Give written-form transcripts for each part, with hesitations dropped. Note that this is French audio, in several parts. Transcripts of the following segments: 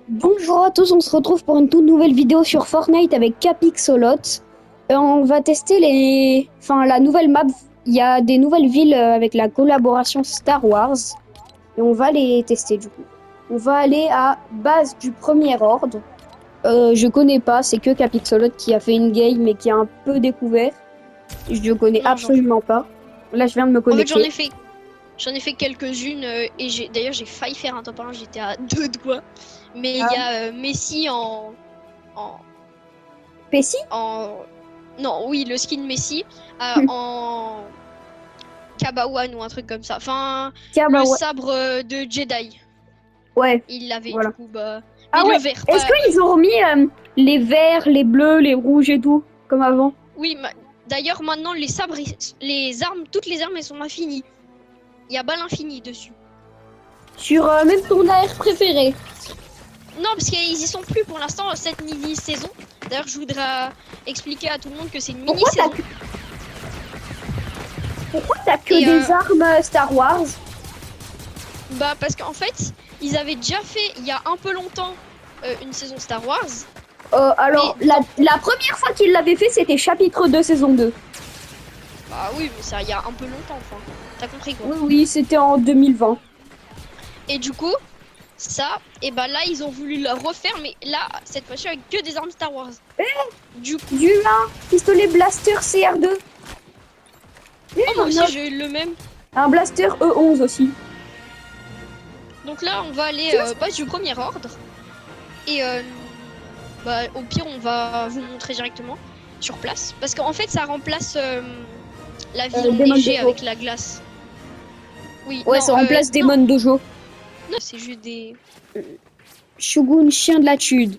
Bonjour à tous, on se retrouve pour une toute nouvelle vidéo sur Fortnite avec Capixolot. On va tester la nouvelle map. Il y a des nouvelles villes avec la collaboration Star Wars. Et on va les tester du coup. On va aller à base du premier ordre. Je connais pas, c'est que Capixolot qui a fait une game et qui a un peu découvert. Je connais Non, absolument pas. Là, je viens de me en fait, connecter. j'en ai fait quelques-unes et d'ailleurs j'ai failli faire un top 1, j'étais à deux doigts. Mais il y Ah. a Messi en, Pessi? non, oui, le skin Messi en Kabawan ou un truc comme ça. Enfin, Tiens, bah le ouais. sabre de Jedi. Ouais, Il l'avait voilà. du coup, bah. Ah Mais ouais, le vert, est-ce pas. qu'ils ont remis les verts, les bleus, les rouges et tout, comme avant? Oui, d'ailleurs maintenant les sabres, les armes, toutes les armes elles sont infinies. Il y a balle infinie dessus. Sur même ton AR préféré. Non, parce qu'ils y sont plus pour l'instant, cette mini-saison. D'ailleurs, je voudrais expliquer à tout le monde que c'est une Pourquoi mini-saison. t'as que Et des armes Star Wars? bah, parce qu'en fait, ils avaient déjà fait, il y a un peu longtemps, une saison Star Wars. Alors, Mais la première fois qu'ils l'avaient fait, c'était chapitre 2, saison 2. Bah oui, mais ça, il y a un peu longtemps, enfin. T'as compris quoi. Oui, oui, c'était en 2020. Et du coup, ça, et bah là, ils ont voulu le refaire, mais là, cette fois-ci, avec que des armes Star Wars. Du coup, Du 1, pistolet blaster CR2. moi aussi, j'ai eu le même. Un blaster E11 aussi. Donc là, on va aller base du premier ordre. Et bah, au pire, on va vous montrer directement sur place. Parce qu'en fait, ça remplace la ville Demon enneigée Dojo. avec la glace. Oui, Ouais, non, ça remplace non, Demon Dojo. non, c'est juste des... Shogun, chien de la tude.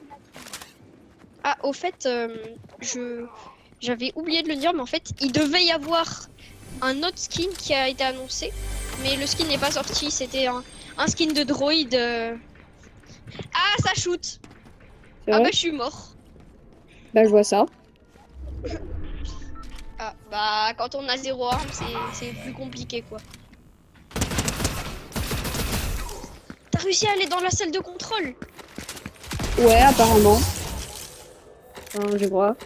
Ah, au fait, j'avais oublié de le dire, mais en fait, il devait y avoir un autre skin qui a été annoncé. Mais le skin n'est pas sorti, c'était un skin de droïde. Ah, ça shoot! C'est Ah vrai? bah, je suis mort. Bah, je vois ça. Ah, bah, quand on a zéro arme, c'est plus compliqué, quoi. T'as réussi à aller dans la salle de contrôle? Ouais, apparemment. Enfin, je vois.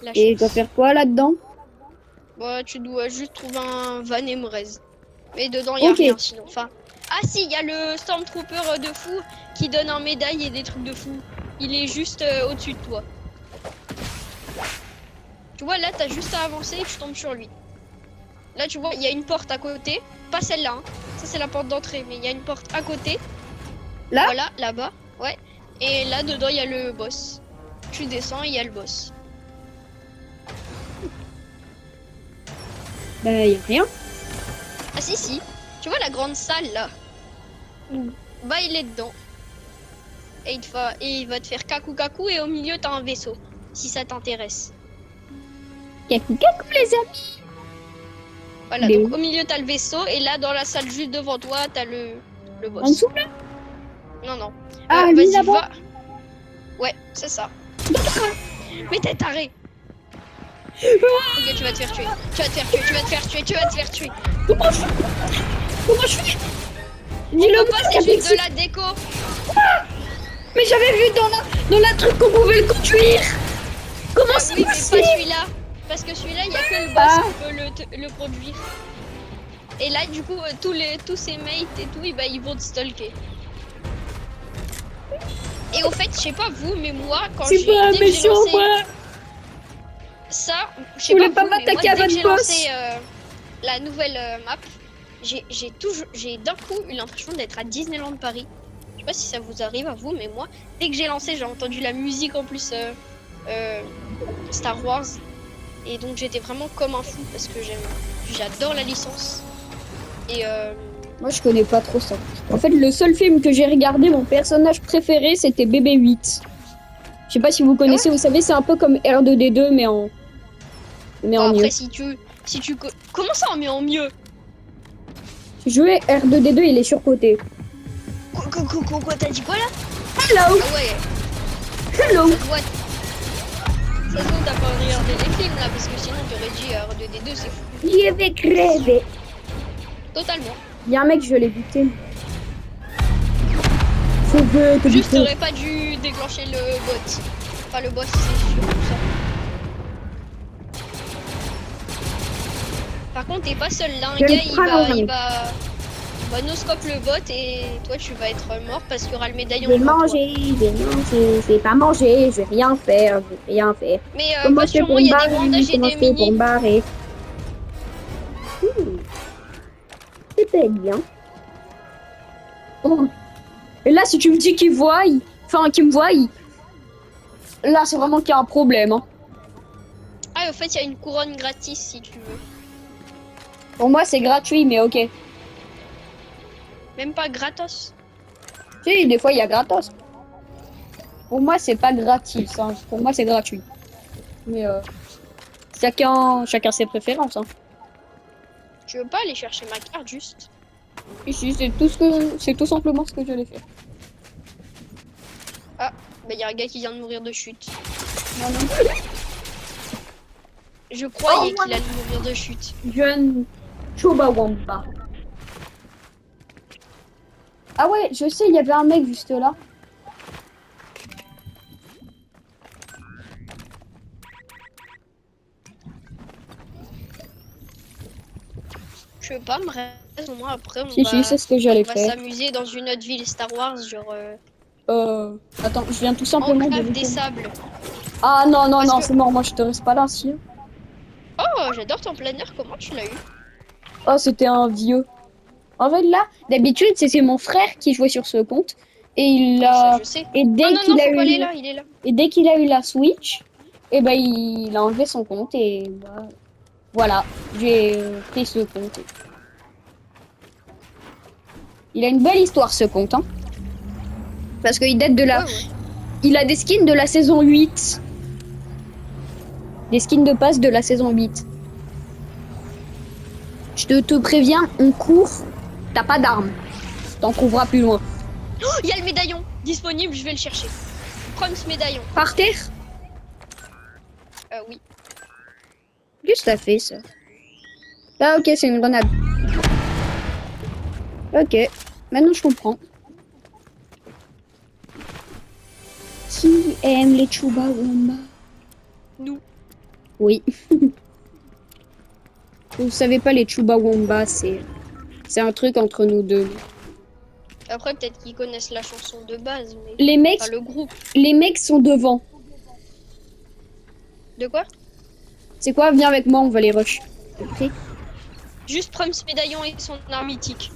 La Et je chance. dois faire quoi là-dedans? Bah, tu dois juste trouver un Van Emrez. Mais dedans, il y a Ok. rien sinon. Enfin, ah si, il y a le Stormtrooper de fou qui donne un médaille et des trucs de fou. Il est juste au-dessus de toi. Tu vois, là, t'as juste à avancer et tu tombes sur lui. Là, tu vois, il y a une porte à côté. Pas celle-là, hein. Ça, c'est la porte d'entrée. Mais il y a une porte à côté. Là? Voilà, là-bas. Ouais. Et là, dedans, il y a le boss. Tu descends et il y a le boss. Bah, y a rien. Ah si, si. Tu vois la grande salle, là? Bah, il est dedans. Et il va te faire kakou kakou et au milieu, t'as un vaisseau. Si ça t'intéresse. Kakou kakou, les amis. Voilà, Il est donc où? au milieu, t'as le vaisseau. Et là, dans la salle juste devant toi, t'as le En boss. dessous, là? Non, non. Ah, lui, Vas-y, là-bas? va. Ouais, c'est ça. Mais t'es taré. Ok, tu vas te faire tuer. Tu vas te faire tuer, tu vas te faire tuer, tu vas te faire tuer. Comment je fais? Comment je fais? On Dis-le peut pas, moi, c'est juste Capixi. de la déco. Mais j'avais vu dans la truc qu'on pouvait le conduire. Comment c'est Oui, mais pas possible? celui-là. Parce que celui-là, il y a que le boss qui peut le produire. Et là, du coup, tous ses mates et tout, bah, ils vont te stalker. Et au fait, je sais pas vous, mais moi, C'est pas un dès que j'ai méchant, lancé moi. ça, je sais Vous voulez pas pas vous, mais moi, m'attaquer dès que avant j'ai le boss? lancé la nouvelle map, j'ai d'un coup eu l'impression d'être à Disneyland Paris. Je sais pas si ça vous arrive à vous, mais moi, dès que j'ai lancé, j'ai entendu la musique en plus Star Wars. Et donc j'étais vraiment comme un fou parce que j'adore la licence. Et Moi, je connais pas trop ça. En fait, le seul film que j'ai regardé, mon personnage préféré, c'était BB-8. Je sais pas si vous connaissez, ouais. vous savez, c'est un peu comme R2D2, mais en Bon, mieux. après comment ça en met en mieux? Jouer R2D2, il est surcoté. Quoi, t'as dit quoi là? Hello, Ah ouais, hello. ça se voit. Ça se voit, t'as pas regardé les films là parce que sinon t'aurais dit R2D2 c'est fou. J'y vais crever. Totalement. Il y a un mec, je l'ai buté. Je veux te Juste, buter. t'aurais pas dû déclencher le bot. Enfin, le boss, c'est surtout ça. Par contre, t'es pas seul là. Un Je gars, le prends dans il va no-scope le bot et toi, tu vas être mort parce qu'il y aura le médaillon je vais devant toi. manger, je vais manger, je vais pas manger, je vais rien faire, je vais rien faire. Mais Comment va je fais sur pour moi, me il y a des barrer? bandages et Comment je des fais pour minis. me barrer? Hmm, c'est peut-être bien. Oh. Et là, si tu me dis qu'il voit, enfin qu'il me voit, là, c'est vraiment qu'il y a un problème. Hein. Ah, au fait, il y a une couronne gratis si tu veux. Pour moi, c'est gratuit, mais ok. Même pas gratos. Si, des fois, il y a gratos. Pour moi, c'est pas gratis. Hein. Pour moi, c'est gratuit. Mais chacun ses préférences. Hein. Tu veux pas aller chercher ma carte juste? Ici, c'est tout simplement ce que j'allais faire. Ah, bah, il y a un gars qui vient de mourir de chute. Non, non. Je croyais Oh, qu'il allait mourir de chute. Jeune Chobawamba. Ah ouais, je sais, il y avait un mec juste là. Je veux pas me reste au moins après Si, si, c'est ce que j'allais on va faire. s'amuser dans une autre ville Star Wars, genre Attends, je viens tout simplement de... enclave des sables. Ah non, non, Parce non, que c'est mort, moi je te reste pas là, si. oh, j'adore ton planeur, comment tu l'as eu? Oh, c'était un vieux. En fait, là, d'habitude, c'était mon frère qui jouait sur ce compte. Et il Oui, ça a... je sais. Et Non dès non non, qu'il a faut pas aller eu... là, il est là. Et dès qu'il a eu la Switch, et ben il a enlevé son compte et bah, voilà, j'ai pris ce compte. Il a une belle histoire ce compte, hein. Parce qu'il date de la... Ouais ouais. Il a des skins de la saison 8. Des skins de passe de la saison 8. Je te préviens, on court, t'as pas d'armes. T'en trouveras plus loin. Oh, il y a le médaillon disponible, je vais le chercher. Prends ce médaillon. Par terre? Oui. Qu'est-ce que t'as fait ça? Ah ok, c'est une grenade. Ok, maintenant je comprends. Qui aime les Chubawamba? Nous. Oui. Vous savez pas, les Chubawamba, c'est un truc entre nous deux. Après peut-être qu'ils connaissent la chanson de base, mais Les mecs, enfin, le groupe. les mecs sont devant. De quoi? C'est quoi? Viens avec moi, on va les rush. Ok. Juste prends ce médaillon et son arme mythique.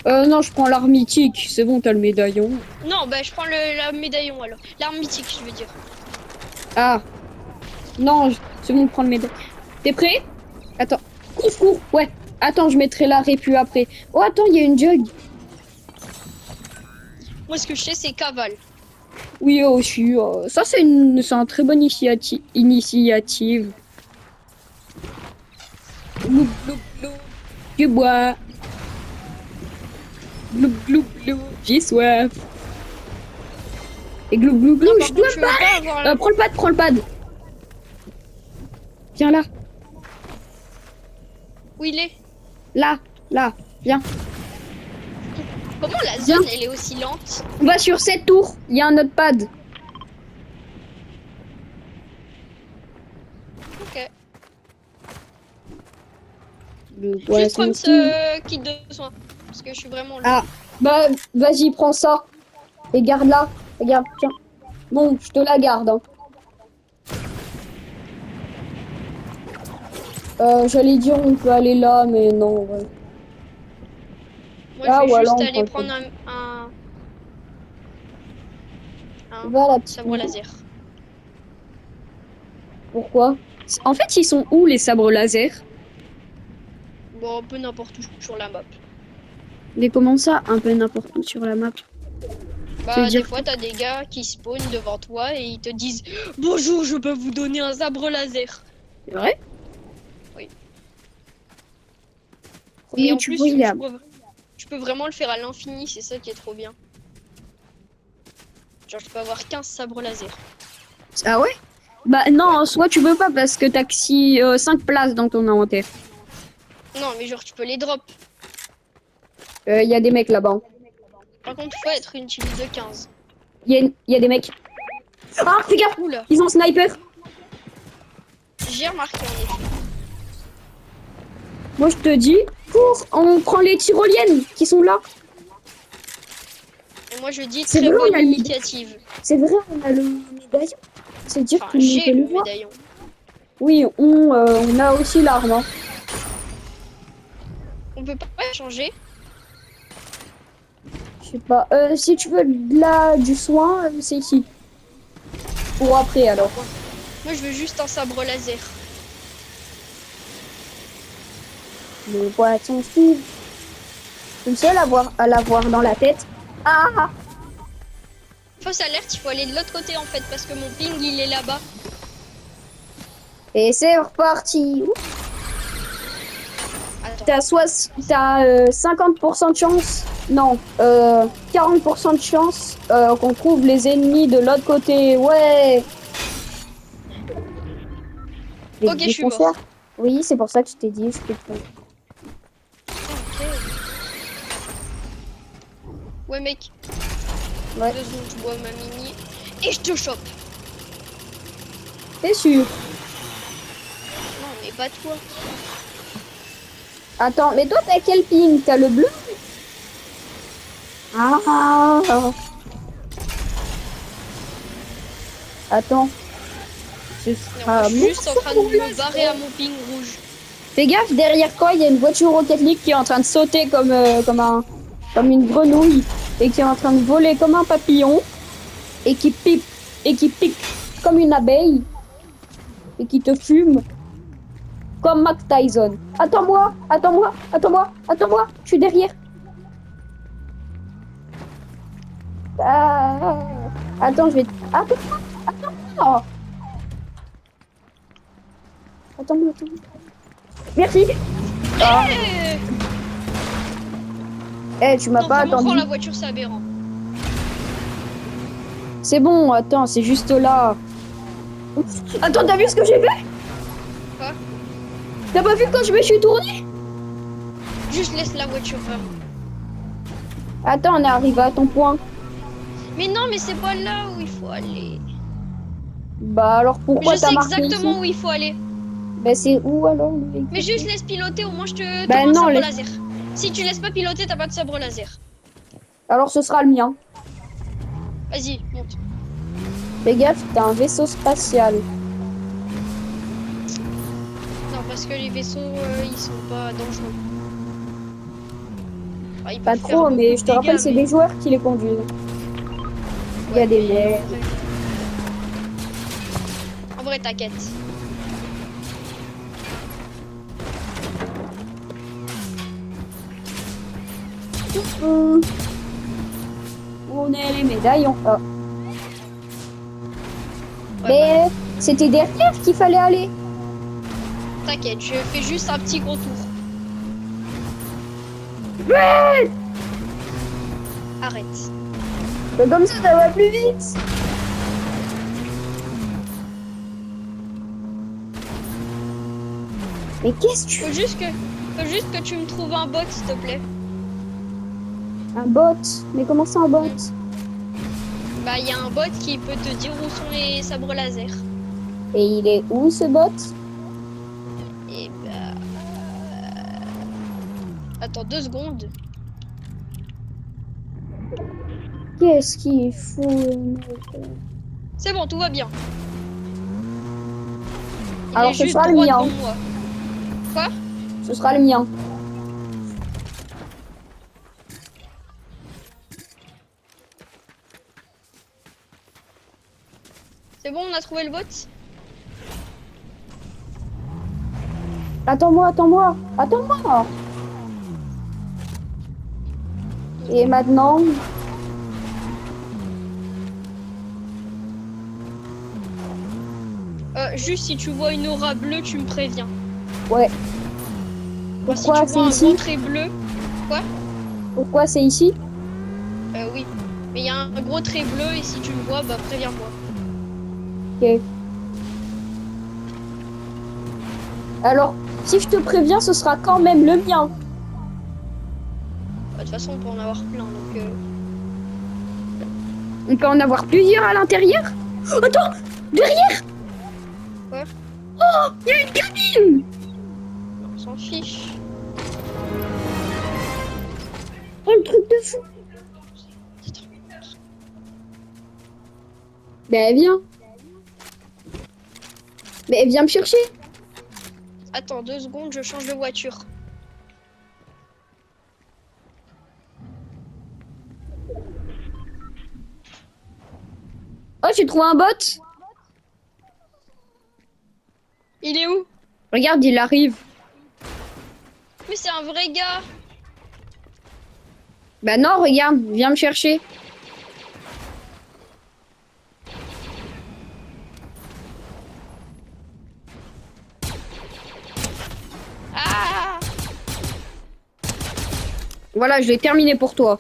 Non, je prends l'arme mythique. C'est bon, t'as le médaillon. Non, bah je prends le médaillon alors. L'arme mythique, je veux dire. Ah. Non, c'est bon, prends le médaillon. T'es prêt? Attends. Cours, cours. Ouais. Attends, je mettrai la répu après. Oh, attends, il y a une jug. Moi, ce que je sais, c'est cavale. Oui, aussi. Ça, c'est un très bonne initiative. Glou, glou, glou. Je bois. Glou, glou, glou. J'ai soif. Et glou, glou, glou. Non, par Je contre, dois tu veux pas avoir la... prends le pad, prends le pad. Viens là. Où il est? Là, là. Viens. Comment la zone, elle est aussi lente? On va sur cette tour. Il y a un autre pad. Ok. Ouais, Juste prendre c'est ce kit de soins. Parce que je suis vraiment... Ah, bah, vas-y, prends ça. Et garde-la. Regarde, tiens. Bon, je te la garde. Hein. J'allais dire on peut aller là, mais non, ouais. Moi, Ah, je vais ouais, juste là, on aller prend prendre le un Va, la petite sabre laser. Pourquoi? En fait, ils sont où, les sabres laser? Bon, un peu n'importe où sur la map. Mais comment ça, un peu n'importe où sur la map? Tu veux Bah, dire des fois, t'as des gars qui spawnent devant toi et ils te disent « Bonjour, je peux vous donner un sabre laser. C'est vrai? Oui. » Et Premier, en tu plus, vois, il est à... tu peux vraiment le faire à l'infini, c'est ça qui est trop bien. Genre, tu peux avoir 15 sabres laser. Ah ouais? Bah non, soit tu peux pas parce que t'as que 5 places dans ton inventaire. Non, mais genre, tu peux les drop. Il y a des mecs là-bas. Par contre, il faut être une team de 15. Il y a des mecs. Ah, fais gaffe! Oula, Ils ont sniper! j'ai remarqué en effet. Moi, je te dis, on prend les tyroliennes qui sont là. Et moi, je dis C'est très vrai, on bonne a le initiative. C'est vrai, on a le médaillon. C'est dire Enfin, que nous j'ai peut le nous voir. médaillon. Oui, on a aussi l'arme. Hein. On peut pas changer. Je sais pas. Si tu veux du soin, c'est ici. Ou après alors. Moi, je veux juste un sabre laser. Les poissons suivent. Je suis le seul à l'avoir dans la tête. Ah! Fausse alerte, il faut aller de l'autre côté en fait, parce que mon ping il est là-bas. Et c'est reparti. Attends. T'as 50% de chance. Non, 40% de chance qu'on trouve les ennemis de l'autre côté. Ouais! Ok, je suis mort. Oui, c'est pour ça que je t'ai dit, je peux te... Ok. Ouais, mec. Ouais. 2 secondes, je bois ma mini. Et je te chope. T'es sûr? Non, mais pas toi. Attends, mais toi, t'as quel ping? T'as le bleu? Ah! Attends. Ce Non, sera moi, je suis juste en train de me barrer à mon ping rouge. Fais gaffe, derrière toi, il y a une voiture Rocket League qui est en train de sauter comme une grenouille et qui est en train de voler comme un papillon et qui pique comme une abeille et qui te fume comme Mac Tyson. Attends-moi, attends-moi, attends-moi, attends-moi, je suis derrière. Ah, attends, je vais... Attends-moi, attends-moi. Attends-moi, attends-moi. Merci. Ah. Tu m'as Non, pas vraiment, prends attendu. la voiture, c'est aberrant. C'est bon, attends, c'est juste là. Attends, t'as vu ce que j'ai fait? Quoi? T'as pas vu quand je me suis tournée? Juste laisse la voiture, vraiment. Attends, on est arrivé à ton point. Mais non, mais c'est pas là où il faut aller. Bah alors pourquoi Je t'as sais marqué exactement ici? où il faut aller. Bah c'est où alors? Mais juste laisse piloter, au moins je te Bah t'auras un non, sabre laser. Si tu laisses pas piloter, t'as pas de sabre laser. alors ce sera le mien. Vas-y, monte. Fais gaffe, t'as un vaisseau spatial. Non, parce que les vaisseaux, ils sont pas dangereux. Enfin, ils Pas peuvent faire trop, beaucoup mais de je te rappelle, dégâts, c'est mais... des joueurs qui les conduisent. Il y a Ouais, des mais merdes. En vrai, t'inquiète. Où on est les médaillons? Ah. Ouais, Mais c'était derrière qu'il fallait aller. t'inquiète, je fais juste un petit gros tour. Ouais. Arrête. Mais comme ça va plus vite. Mais qu'est-ce que tu Faut juste que tu me trouves un bot, s'il te plaît. Un bot? Mais comment ça un bot? Bah, il y a un bot qui peut te dire où sont les sabres laser. Et il est où ce bot? Et bah... Attends 2 secondes. Qu'est-ce qu'il faut? C'est bon, tout va bien. Il Alors est ce juste sera le droit mien. devant moi. Quoi? Ce sera le mien. C'est bon, on a trouvé le bot? Attends-moi, attends-moi, attends-moi. Et maintenant, Juste si tu vois une aura bleue, tu me préviens. ouais. Moi, si Pourquoi tu c'est vois un ici? gros trait bleu... Quoi? Pourquoi c'est ici? Oui. Mais il y a un gros trait bleu et si tu le vois, bah préviens-moi. Ok. Alors, si je te préviens, ce sera quand même le mien. Bah, de toute façon, on peut en avoir plein, donc... On peut en avoir plusieurs à l'intérieur. Attends, derrière. Quoi? Oh, il y a une cabine. On s'en fiche. Oh, le truc de fou. Ben, viens. Mais viens me chercher. Attends 2 secondes, je change de voiture. Oh, j'ai trouvé un bot. Il est où? Regarde, il arrive. Mais c'est un vrai gars. Bah non, regarde, viens me chercher. Ah! Voilà, je l'ai terminé pour toi.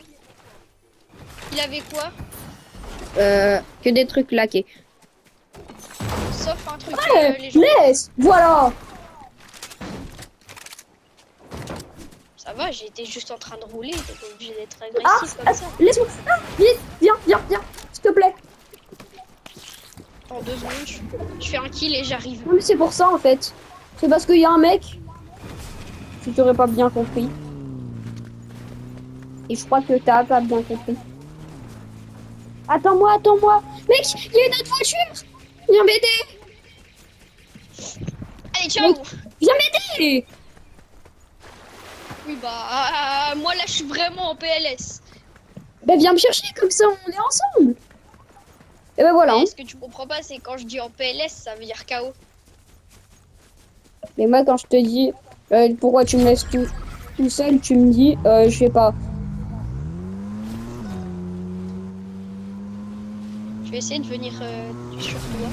Il avait quoi? Que des trucs laqués. Sauf un truc Ouais, légendaire. laisse. Voilà. Ça va, j'étais juste en train de rouler, t'es pas obligé d'être Ah, agressif comme ça. laisse-moi. Ah, vite, viens, viens, viens. S'il te plaît. En 2 secondes, je fais un kill et j'arrive. Non, mais c'est pour ça, en fait. C'est parce qu'il y a un mec. Si tu aurais pas bien compris. Et je crois que t'as pas bien compris. Attends-moi, attends-moi. Mec, il y a une autre voiture. Viens m'aider. Allez, ciao! Viens m'aider. Oui, bah, moi là, je suis vraiment en PLS. Bah viens me chercher, comme ça on est ensemble. Et ben voilà. Mais Hein. ce que tu comprends pas, c'est quand je dis en PLS, ça veut dire KO. Mais moi quand je te dis pourquoi tu me laisses tout seul, tu me dis je sais pas. Je vais essayer de venir sur toi.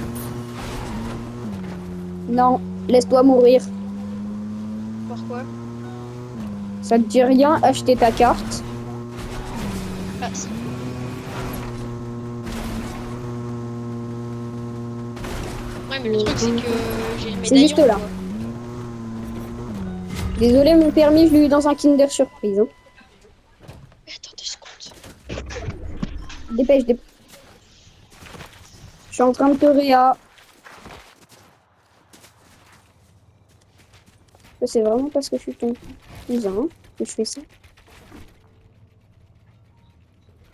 Non, laisse-toi mourir. Pourquoi? Ça te dit rien, acheter ta carte. Ah, si. Ouais, mais le truc, c'est que j'ai le médaillon. C'est juste là. quoi. Désolé, mon permis, je l'ai eu dans un Kinder Surprise. Hein. Attends 2 secondes. Dépêche, dépêche. Je suis en train de te réa. Ça, c'est vraiment parce que je suis ton cousin hein, que je fais ça.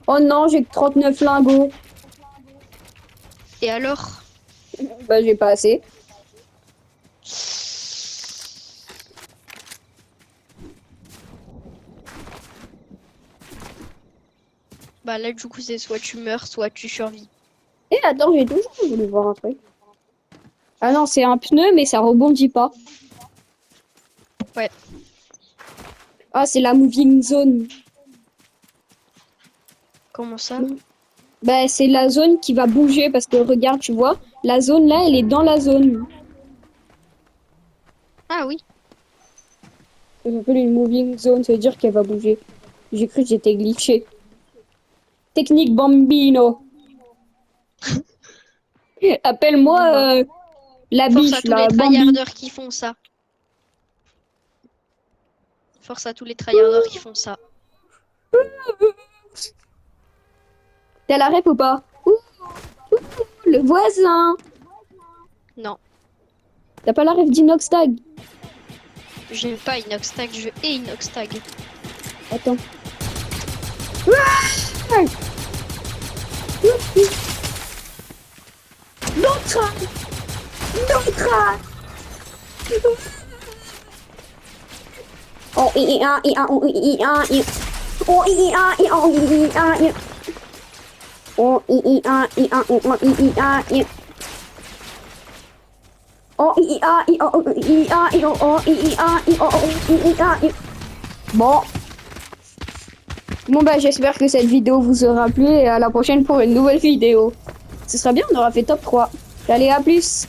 Oh non, j'ai que 39 lingots. Et alors? Bah, j'ai pas assez. Bah là, du coup, c'est soit tu meurs, soit tu survis. Et attends, j'ai toujours voulu voir un truc. Ah non, c'est un pneu, mais ça rebondit pas. Ouais. Ah, c'est la moving zone. Comment ça? Bah, c'est la zone qui va bouger parce que regarde, tu vois, la zone là, elle est dans la zone. Ah oui. Ça s'appelle une moving zone, ça veut dire qu'elle va bouger. J'ai cru que j'étais glitché. Technique Bambino. Appelle-moi la Force à biche, tous la les Bambi. tryharders qui font ça. Force à tous les tryharders qui font ça. T'as la rep ou pas? Ouh, ouh, le voisin. Non. T'as pas la ref d'Inoxtag? J'aime pas Inoxtag, je hais Inoxtag. Attends. L'autre. L'autre. Oh, Bon. Bon bah j'espère que cette vidéo vous aura plu et à la prochaine pour une nouvelle vidéo. Ce sera bien, on aura fait top 3. Allez, à plus.